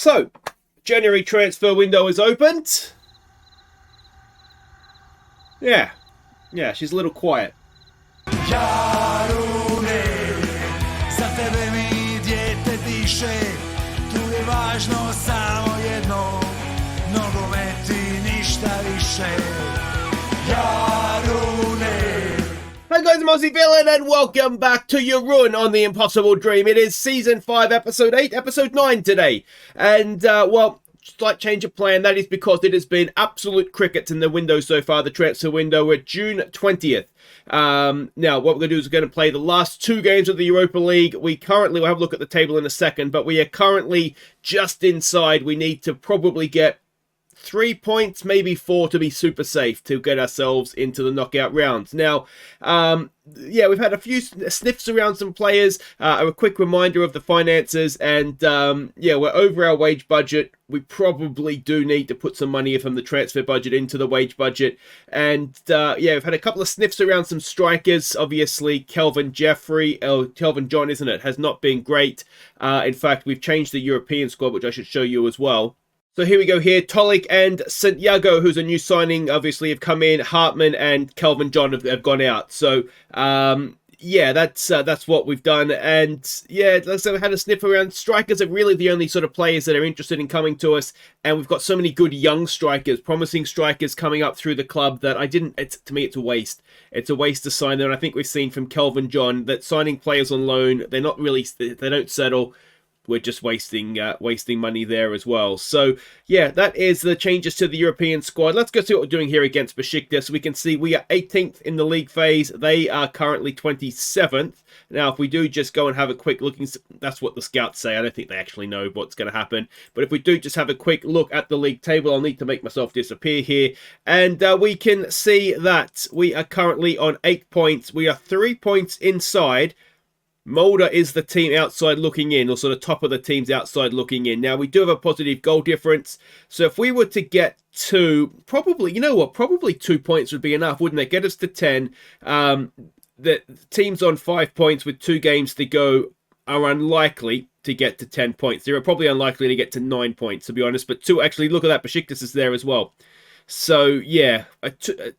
So, January transfer window is opened. Yeah, she's a little quiet. Jarune, za tebe mi dijete diše, tu je važno samo jedno, nogomet i ništa više. Jarune. Hi guys, I'm Aussie Villain and welcome back to Jarun on The Impossible Dream. It is Season 5, Episode 8, Episode 9 today. And, well, slight change of plan. That is because it has been absolute crickets in the window so far, the transfer window. We're June 20th. Now, what we're going to do is we're going to play the last two games of the Europa League. We'll have a look at the table in a second, but we are currently just inside. We need to probably get 3 points, maybe 4 to be super safe to get ourselves into the knockout rounds. Now, yeah, we've had a few sniffs around some players, a quick reminder of the finances, and yeah, we're over our wage budget. We probably do need to put some money from the transfer budget into the wage budget. And yeah, we've had a couple of sniffs around some strikers. Obviously, Kelvin John, isn't it, has not been great. In fact, we've changed the European squad, which I should show you as well. So here we go here. Tolik and Santiago, who's a new signing, obviously have come in. Hartman and Kelvin John have gone out. So, yeah, that's what we've done. And, yeah, let's have had a sniff around. Strikers are really the only sort of players that are interested in coming to us. And we've got so many good young strikers, promising strikers coming up through the club that to me, it's a waste. It's a waste to sign them. And I think we've seen from Kelvin John that signing players on loan, they don't settle. We're just wasting money there as well. So, yeah, that is the changes to the European squad. Let's go see what we're doing here against Besiktas. We can see we are 18th in the league phase. They are currently 27th. Now, if we do just go and have a quick look, that's what the scouts say. I don't think they actually know what's going to happen. But if we do just have a quick look at the league table, I'll need to make myself disappear here. And we can see that we are currently on 8 points. We are 3 points inside. Mulder is the team outside looking in, or sort of top of the teams outside looking in. Now, we do have a positive goal difference. So if we were to get to, probably 2 points would be enough, wouldn't it? Get us to 10. The teams on 5 points with 2 games to go are unlikely to get to 10 points. They're probably unlikely to get to 9 points, to be honest. But actually, look at that. Besiktas is there as well. So, yeah,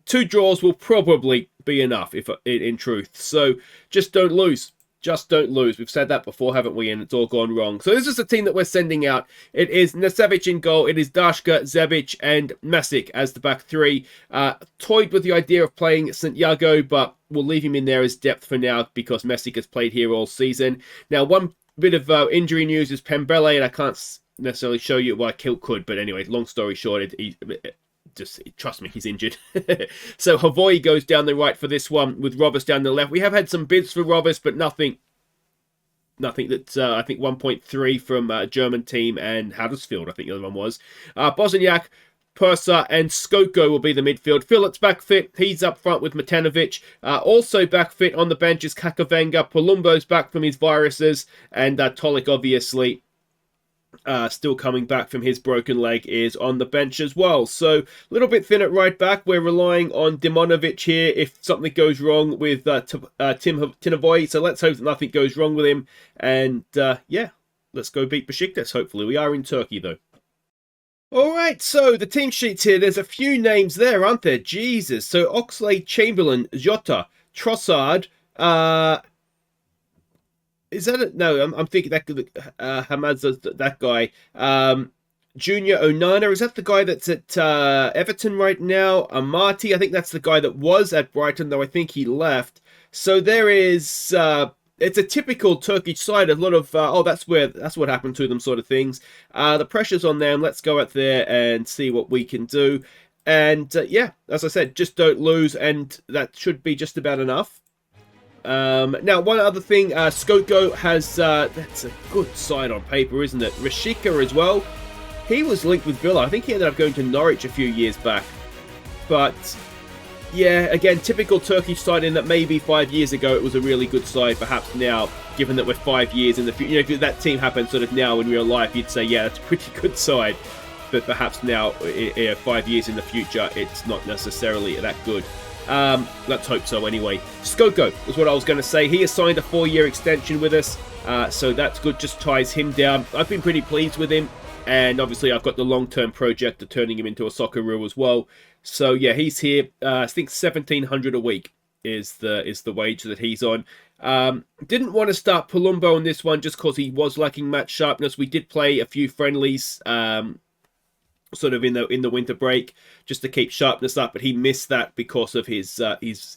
2 draws will probably be enough, if in truth. So, just don't lose. Just don't lose. We've said that before, haven't we? And it's all gone wrong. So this is the team that we're sending out. It is Nasevic in goal. It is Dashka, Zebic, and Masic as the back three. Toyed with the idea of playing Santiago, but we'll leave him in there as depth for now because Masic has played here all season. Now, one bit of injury news is Pembele, and I can't necessarily show you. Well, I could, but anyway, long story short, just trust me, he's injured. So Havoy goes down the right for this one with Roberts down the left. We have had some bids for Roberts, but nothing that's I think 1.3 from a German team and Huddersfield, I think the other one was. Bosniak, Persa and Skoko will be the midfield. Phillips back fit. He's up front with Matanovic. Also back fit on the bench is Kakavenga. Palumbo's back from his viruses. And Tolik, obviously, still coming back from his broken leg, is on the bench as well. So a little bit thin at right back. We're relying on Dimonovic here if something goes wrong with Tim Tinovoy. So let's hope that nothing goes wrong with him. And yeah, let's go beat Besiktas, hopefully. We are in Turkey, though. All right, so the team sheets here. There's a few names there, aren't there? Jesus. So Oxlade, Chamberlain, Jota, Trossard, is that it? No, I'm thinking that Hamad's that guy. Junior Onana, is that the guy that's at Everton right now? Amati, I think that's the guy that was at Brighton, though I think he left. So there is, it's a typical Turkish side. A lot of, that's what happened to them sort of things. The pressure's on them. Let's go out there and see what we can do. And yeah, as I said, just don't lose, and that should be just about enough. Now, one other thing, Skoko has, that's a good side on paper, isn't it? Rashika as well. He was linked with Villa. I think he ended up going to Norwich a few years back. But, yeah, again, typical Turkish side in that maybe 5 years ago it was a really good side. Perhaps now, given that we're 5 years in the future, if that team happened sort of now in real life, you'd say, yeah, that's a pretty good side. But perhaps now, 5 years in the future, it's not necessarily that good. Let's hope so anyway. Skoko was what I was going to say. He has signed a 4-year extension with us, so that's good. Just ties him down. I've been pretty pleased with him. And obviously I've got the long-term project of turning him into a Socceroo as well. So yeah, he's here. I think 1,700 a week is the wage that he's on. Didn't want to start Palumbo on this one just because he was lacking match sharpness. We did play a few friendlies sort of in the winter break just to keep sharpness up, but he missed that because of his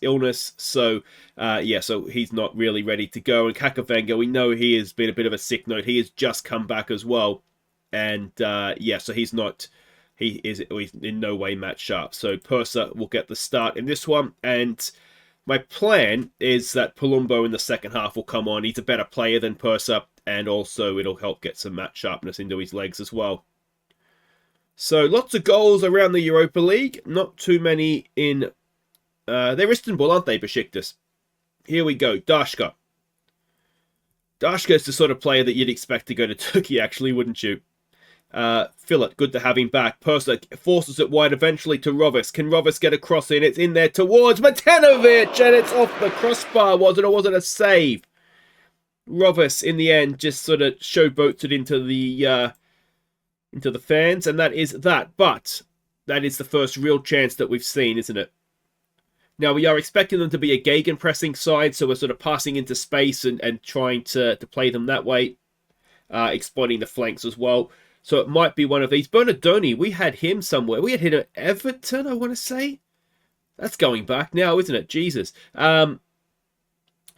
illness. So yeah, so he's not really ready to go. And Kakavenga, we know he has been a bit of a sick note. He has just come back as well, and yeah, so he's in no way match sharp. So Persa will get the start in this one, and my plan is that Palumbo in the second half will come on. He's a better player than Persa, and also it'll help get some match sharpness into his legs as well. So lots of goals around the Europa League. Not too many in... they're Istanbul, aren't they, Besiktas? Here we go, Dashka. Dashka is the sort of player that you'd expect to go to Turkey, actually, wouldn't you? Fillet, good to have him back. Persa forces it wide eventually to Rovis. Can Rovis get a cross in? It's in there towards Matanovic, and it's off the crossbar, was it, or was it a save? Rovis, in the end, just sort of showboats it into the fans, and that is that. But that is the first real chance that we've seen, isn't it? Now, we are expecting them to be a gegenpressing side, so we're sort of passing into space and trying to play them that way, exploiting the flanks as well. So it might be one of these. Bernardoni, we had him somewhere. We had him at Everton, I want to say. That's going back now, isn't it? Jesus. Yeah,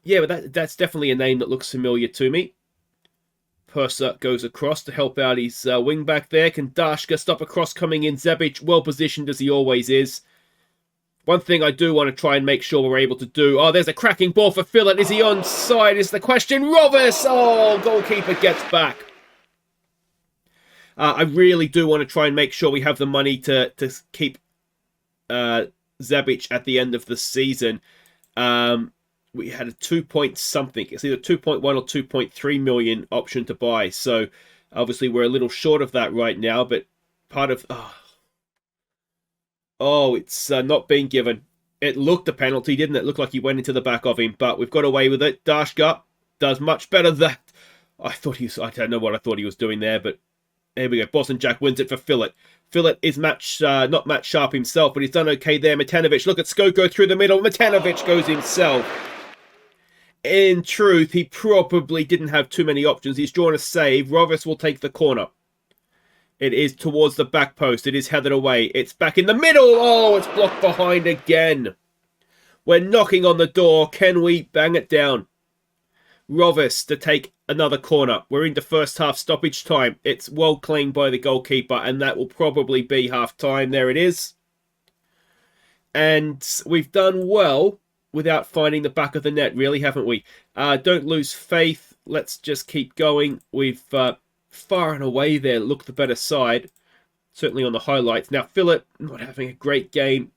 but that's definitely a name that looks familiar to me. Persa goes across to help out his wing back there. Can Dashka stop a cross coming in? Zebic, well positioned as he always is. One thing I do want to try and make sure we're able to do... Oh, there's a cracking ball for Fillet. Is he onside is the question. Rovis! Oh, goalkeeper gets back. I really do want to try and make sure we have the money to keep Zebic at the end of the season. We had a 2 something. It's either 2.1 or 2.3 million option to buy. So obviously we're a little short of that right now. But part of... Oh, it's not being given. It looked a penalty, didn't it? It looked like he went into the back of him. But we've got away with it. Dashka does much better than that. I don't know what I thought he was doing there, but... Here we go. Boston Jack wins it for Fillet. Fillet is not match sharp himself, but he's done okay there. Matanovic, look at Skoko through the middle. Matanovic goes himself. In truth, he probably didn't have too many options. He's drawn a save. Rovis will take the corner. It is towards the back post. It is headed away. It's back in the middle. Oh, it's blocked behind again. We're knocking on the door. Can we bang it down? Rovis to take another corner. We're into first half stoppage time. It's well claimed by the goalkeeper, and that will probably be half time. There it is. And we've done well without finding the back of the net, really, haven't we? Don't lose faith. Let's just keep going. We've far and away there looked the better side, certainly on the highlights. Now, Fillet not having a great game.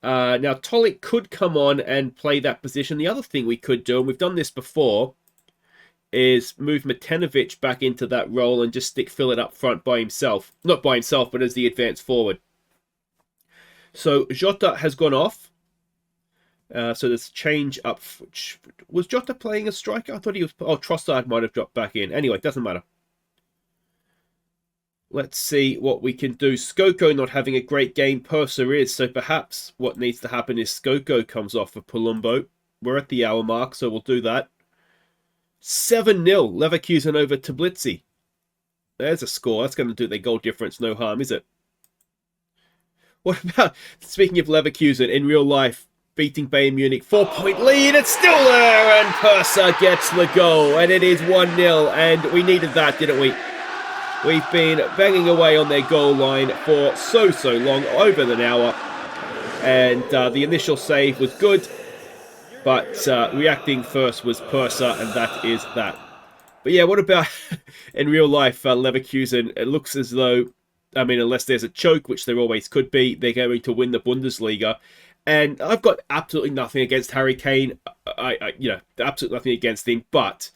Now, Tolik could come on and play that position. The other thing we could do, and we've done this before, is move Matanovic back into that role and just stick Fillet up front by himself. Not by himself, but as the advance forward. So Jota has gone off. So there's change up. Was Jota playing a striker? I thought he was... Oh, Trossard might have dropped back in. Anyway, doesn't matter. Let's see what we can do. Skoko not having a great game. Persa is. So perhaps what needs to happen is Skoko comes off for Palumbo. We're at the hour mark, so we'll do that. 7-0. Leverkusen over Tbilisi. There's a score. That's going to do their goal difference no harm, is it? What about, speaking of Leverkusen, in real life, beating Bayern Munich, 4-point lead, it's still there, and Persa gets the goal, and it is 1-0, and we needed that, didn't we? We've been banging away on their goal line for so long, over an hour, and the initial save was good, but reacting first was Persa, and that is that. But yeah, what about in real life, Leverkusen? It looks as though, I mean, unless there's a choke, which there always could be, they're going to win the Bundesliga. And I've got absolutely nothing against Harry Kane. Absolutely nothing against him. But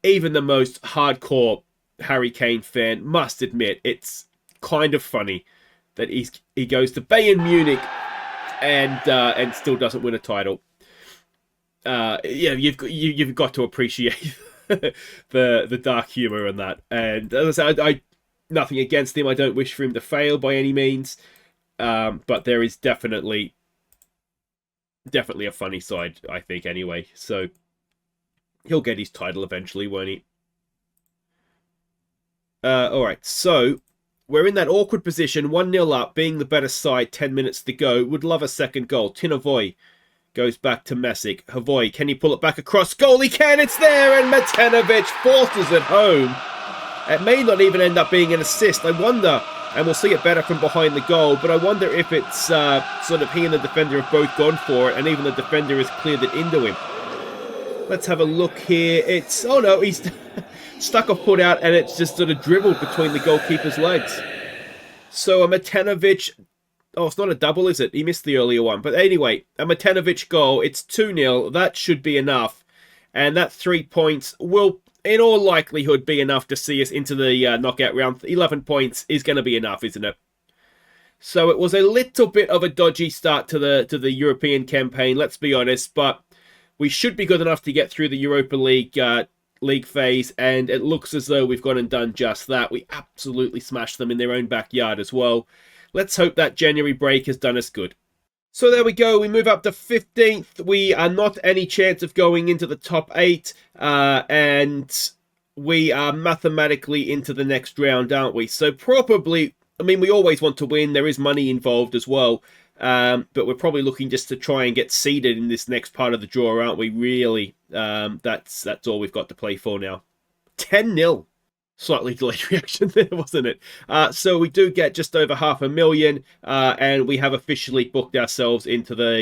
even the most hardcore Harry Kane fan must admit it's kind of funny that he goes to Bayern Munich and still doesn't win a title. You've got to appreciate the dark humor in that. And as I said, Nothing against him. I don't wish for him to fail by any means. But there is definitely a funny side, I think, anyway. So he'll get his title eventually, won't he? Alright, so we're in that awkward position, 1-0 up, being the better side, 10 minutes to go. Would love a second goal. Tinovoy goes back to Mesic. Havoy, can he pull it back across goal? He can, it's there, and Matanovic forces it home. It may not even end up being an assist. I wonder, and we'll see it better from behind the goal, but I wonder if it's sort of he and the defender have both gone for it, and even the defender has cleared it into him. Let's have a look here. It's, oh no, he's stuck a foot out, and it's just sort of dribbled between the goalkeeper's legs. So a Matanovic, oh, it's not a double, is it? He missed the earlier one. But anyway, a Matanovic goal, it's 2-0. That should be enough. And that 3 points will, in all likelihood, be enough to see us into the knockout round. 11 points is going to be enough, isn't it? So it was a little bit of a dodgy start to the European campaign, let's be honest. But we should be good enough to get through the Europa League league phase, and it looks as though we've gone and done just that. We absolutely smashed them in their own backyard as well. Let's hope that January break has done us good. So there we go. We move up to 15th. We are not any chance of going into the top 8, and we are mathematically into the next round, aren't we? So probably, I mean, we always want to win. There is money involved as well. But we're probably looking just to try and get seeded in this next part of the draw, aren't we? Really, that's all we've got to play for now. 10-0. Slightly delayed reaction there, wasn't it? So we do get just over 500,000, and we have officially booked ourselves into the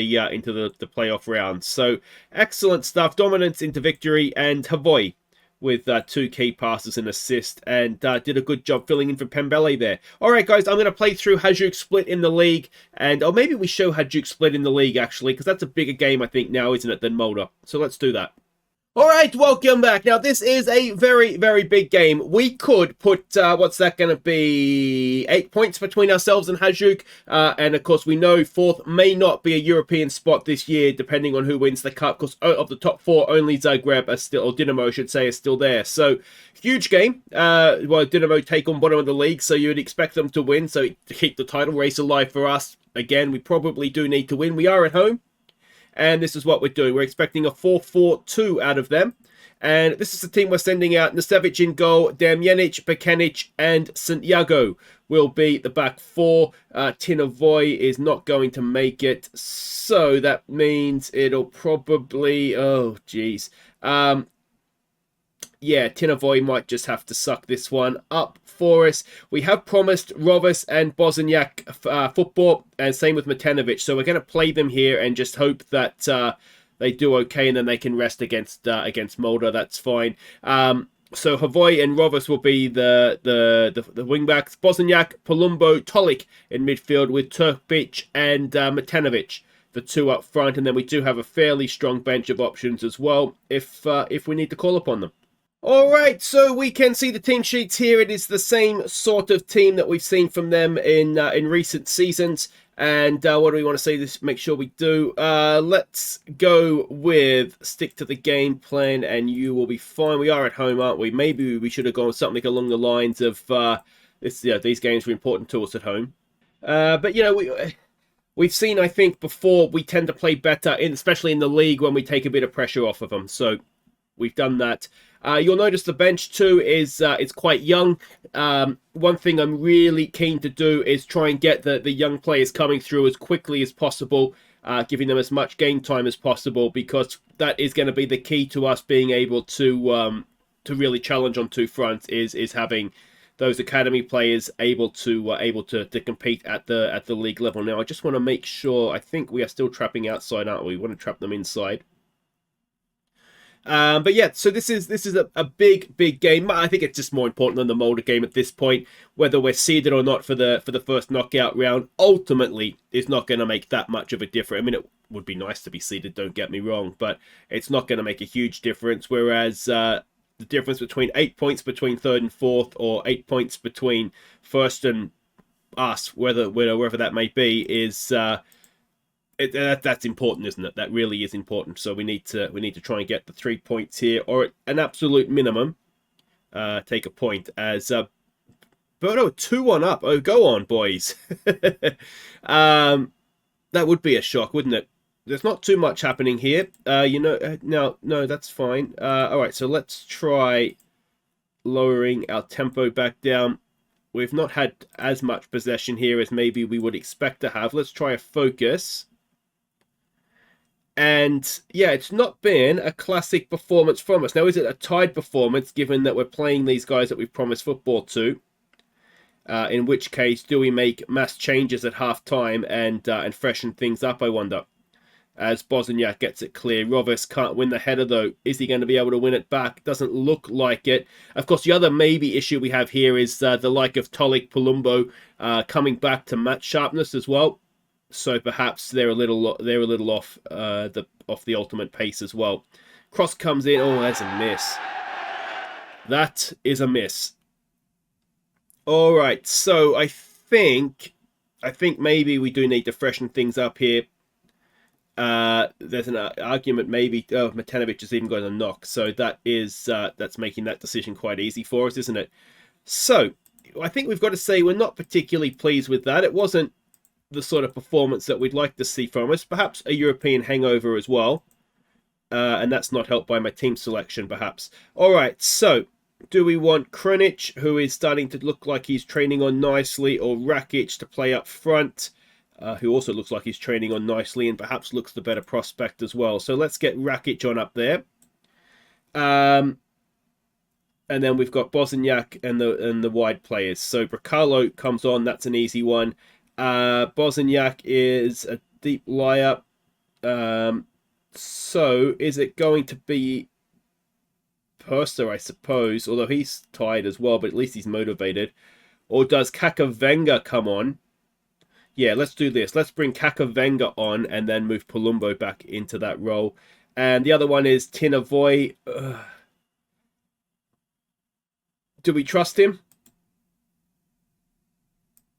playoff round. So excellent stuff. Dominance into victory, and Havoy with 2 key passes and assist, and did a good job filling in for Pembele there. All right, guys, I'm going to play through Hajduk Split in the league, and or maybe we show Hajduk Split in the league, actually, because that's a bigger game, I think, now, isn't it, than Molde. So let's do that. All right, welcome back. Now, this is a very, very big game. We could put, what's that going to be, 8 points between ourselves and Hajduk. And, of course, we know 4th may not be a European spot this year, depending on who wins the cup, because of the top 4, only Zagreb are still, or Dinamo, I should say, is still there. So, huge game. Well, Dinamo take on bottom of the league, so you would expect them to win, so to keep the title race alive for us. Again, we probably do need to win. We are at home. And this is what we're doing. We're expecting a 4-4-2 out of them. And this is the team we're sending out. Nasevic in goal. Damjanic, Bekanic, and Santiago will be the back 4. Tinovoy is not going to make it. So that means it'll probably... Oh, geez. Yeah, Tinovoy might just have to suck this one up for us. We have promised Rovers and Bosniak football, and same with Matanovic. So we're going to play them here and just hope that they do okay, and then they can rest against Molde. That's fine. So Havoy and Rovers will be the wing backs. Bosniak, Palumbo, Tolik in midfield with Turkbic and Matanovic, the 2 up front, and then we do have a fairly strong bench of options as well if we need to call upon them. Alright, so we can see the team sheets here. It is the same sort of team that we've seen from them in recent seasons. And what do we want to say? This make sure we do. Let's go with stick to the game plan and you will be fine. We are at home, aren't we? Maybe we should have gone with something along the lines of these games are important to us at home. But, you know, we've seen, I think, before we tend to play better, especially in the league, when we take a bit of pressure off of them. So we've done that. You'll notice the bench too is it's quite young. One thing I'm really keen to do is try and get the young players coming through as quickly as possible, giving them as much game time as possible, because that is going to be the key to us being able to really challenge on 2 fronts. Is having those academy players able to compete at the league level. Now, I just want to make sure. I think we are still trapping outside, aren't we? We want to trap them inside. But yeah, so this is a big game. I think it's just more important than the Molde game at this point. Whether we're seeded or not for the first knockout round, ultimately, is not going to make that much of a difference. I mean, it would be nice to be seeded, don't get me wrong, but it's not going to make a huge difference. Whereas the difference between 8 points between 3rd and 4th, or 8 points between 1st and us, wherever that may be, is... that's important, isn't it? That really is important. So we need to try and get the 3 points here, or at an absolute minimum, take a point. As Birdo 2-1 up. Oh, go on, boys. That would be a shock, wouldn't it? There's not too much happening here. No, that's fine. All right, so let's try lowering our tempo back down. We've not had as much possession here as maybe we would expect to have. Let's try a focus. And yeah, it's not been a classic performance from us. Now, is it a tied performance given that we're playing these guys that we've promised football to? In which case, do we make mass changes at half-time and freshen things up, I wonder? As Bosniak gets it clear. Rovis can't win the header, though. Is he going to be able to win it back? Doesn't look like it. Of course, the other maybe issue we have here is the like of Tolik, Palumbo coming back to match sharpness as well. So perhaps they're a little off the ultimate pace as well. Cross comes in. Oh, that's a miss. That is a miss. All right, so I think maybe we do need to freshen things up here. There's an argument maybe. Oh, Matanovic has even got a knock, so that's making that decision quite easy for us, isn't it? So I think we've got to say we're not particularly pleased with that. It wasn't the sort of performance that we'd like to see from us. Perhaps a European hangover as well, and that's not helped by my team selection, perhaps. All right, so. Do we want Krunic, who is starting to look like he's training on nicely, or Rakic to play up front, who also looks like he's training on nicely and perhaps looks the better prospect as well? So let's get Rakic on up there. And then we've got Bosniak and the wide players. So Bracalo comes on. That's an easy one. Bosniak is a deep layup. So is it going to be Perster, I suppose, although he's tired as well, but at least he's motivated. Or does Kakavenga come on? Yeah, let's do this. Let's bring Kakavenga on and then move Palumbo back into that role. And the other one is Tinavoy. Do we trust him?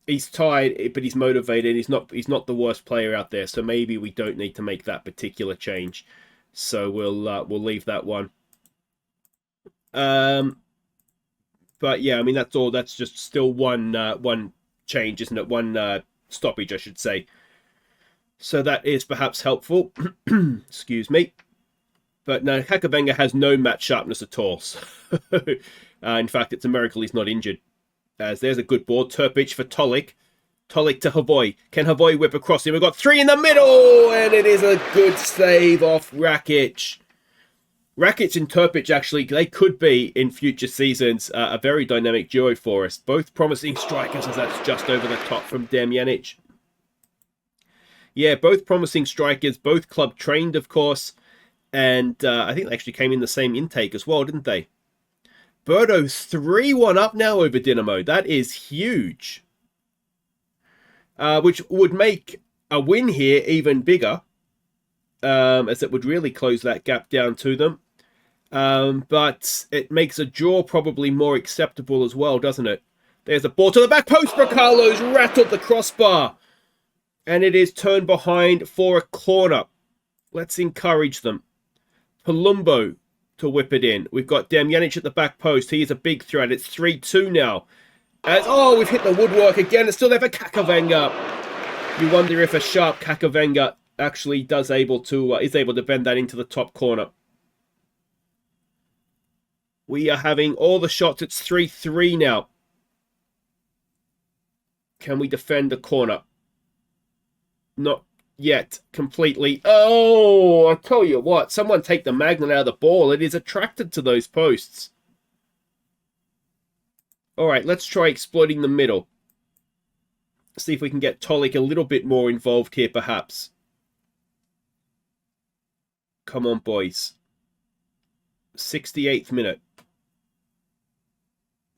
He's tired, but he's motivated. He's not the worst player out there, so maybe we don't need to make that particular change. So we'll leave that one. But yeah, I mean that's all. That's just still one change, isn't it? One stoppage, I should say. So that is perhaps helpful. Excuse me. But no, Kakavenga has no match sharpness at all. So in fact, it's a miracle he's not injured. As there's a good ball, Turpic for Tolik. Tolik to Havoy. Can Havoy whip across him? We've got three in the middle, and it is a good save off Rakic. Rakic and Turpic, actually, they could be, in future seasons, a very dynamic duo for us. Both promising strikers, as that's just over the top from Damjanic. Yeah, both promising strikers, both club trained, of course. And I think they actually came in the same intake as well, didn't they? Birdo's 3-1 up now over Dinamo. That is huge. Which would make a win here even bigger. As it would really close that gap down to them. But it makes a draw probably more acceptable as well, doesn't it? There's a ball to the back post. Bracalo's rattled the crossbar. And it is turned behind for a corner. Let's encourage them. Palumbo to whip it in. We've got Damjanic at the back post. He is a big threat. It's 3-2 now. We've hit the woodwork again. It's still there for Kakavenga. You wonder if a sharp Kakavenga actually is able to bend that into the top corner. We are having all the shots. It's 3-3 now. Can we defend the corner? Not yet completely. Oh, I tell you what. Someone take the magnet out of the ball. It is attracted to those posts. All right, let's try exploiting the middle. See if we can get Tolik a little bit more involved here, perhaps. Come on, boys. 68th minute.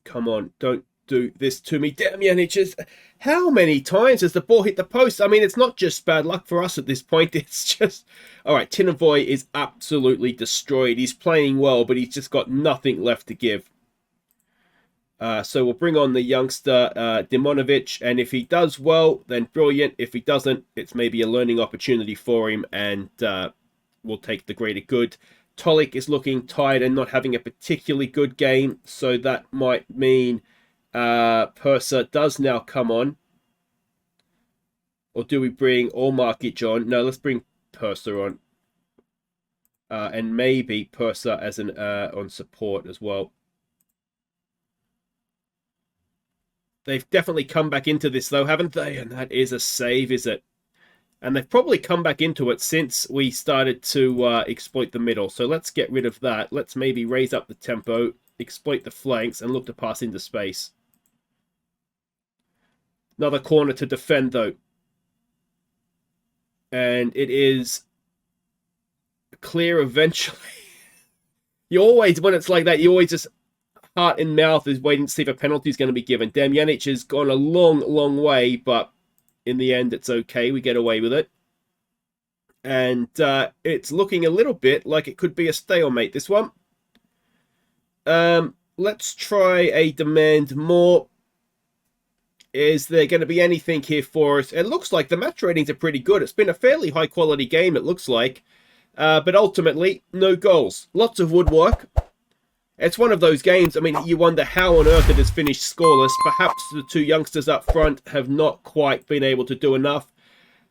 Come on, don't do this to me. Damjanic, how many times has the ball hit the post? I mean, it's not just bad luck for us at this point. It's just... All right, Tinavoy is absolutely destroyed. He's playing well, but he's just got nothing left to give. So we'll bring on the youngster, Dimonovic, and if he does well, then brilliant. If he doesn't, it's maybe a learning opportunity for him, and we'll take the greater good. Tolik is looking tired and not having a particularly good game, so that might mean Persa does now come on. Or do we bring Allmarkage on? No, let's bring Persa on. And maybe Persa as an on support as well. They've definitely come back into this, though, haven't they? And that is a save, is it? And they've probably come back into it since we started to exploit the middle. So let's get rid of that. Let's maybe raise up the tempo, exploit the flanks, and look to pass into space. Another corner to defend, though. And it is clear eventually. You always, when it's like that, you always just... heart in mouth is waiting to see if a penalty is going to be given. Damjanic has gone a long, long way, but in the end, it's okay. We get away with it. And it's looking a little bit like it could be a stalemate, this one. Let's try a demand more. Is there going to be anything here for us? It looks like the match ratings are pretty good. It's been a fairly high-quality game, it looks like. But ultimately, no goals. Lots of woodwork. It's one of those games, I mean, you wonder how on earth it has finished scoreless. Perhaps the two youngsters up front have not quite been able to do enough.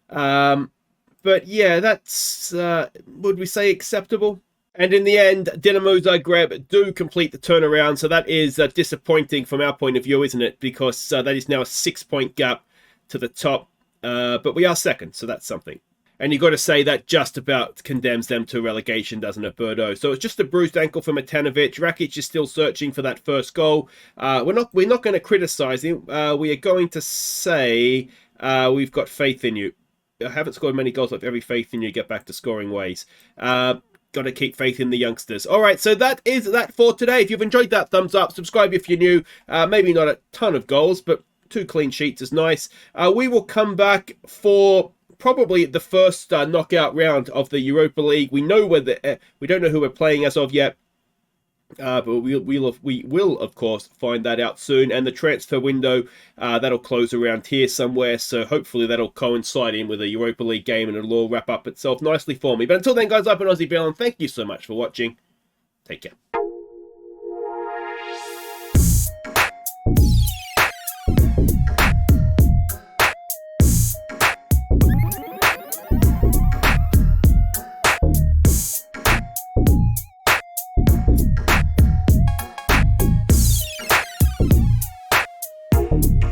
But yeah, that's, would we say, acceptable? And in the end, Dinamo Zagreb do complete the turnaround, so that is disappointing from our point of view, isn't it? Because that is now a 6-point gap to the top. But we are second, so that's something. And you've got to say that just about condemns them to relegation, doesn't it, Birdo? So it's just a bruised ankle for Matanovic. Rakic is still searching for that first goal. We're not going to criticise him. We are going to say we've got faith in you. I haven't scored many goals, but every faith in you, get back to scoring ways. Got to keep faith in the youngsters. All right, so that is that for today. If you've enjoyed that, thumbs up. Subscribe if you're new. Maybe not a ton of goals, but 2 clean sheets is nice. We will come back for... probably the first knockout round of the Europa League. We know where we don't know who we're playing as of yet, but we will of course find that out soon. And the transfer window that'll close around here somewhere, so hopefully that'll coincide in with a Europa League game, and it'll all wrap up itself nicely for me. But until then, guys, I've been Aussie Bill, and thank you so much for watching. Take care.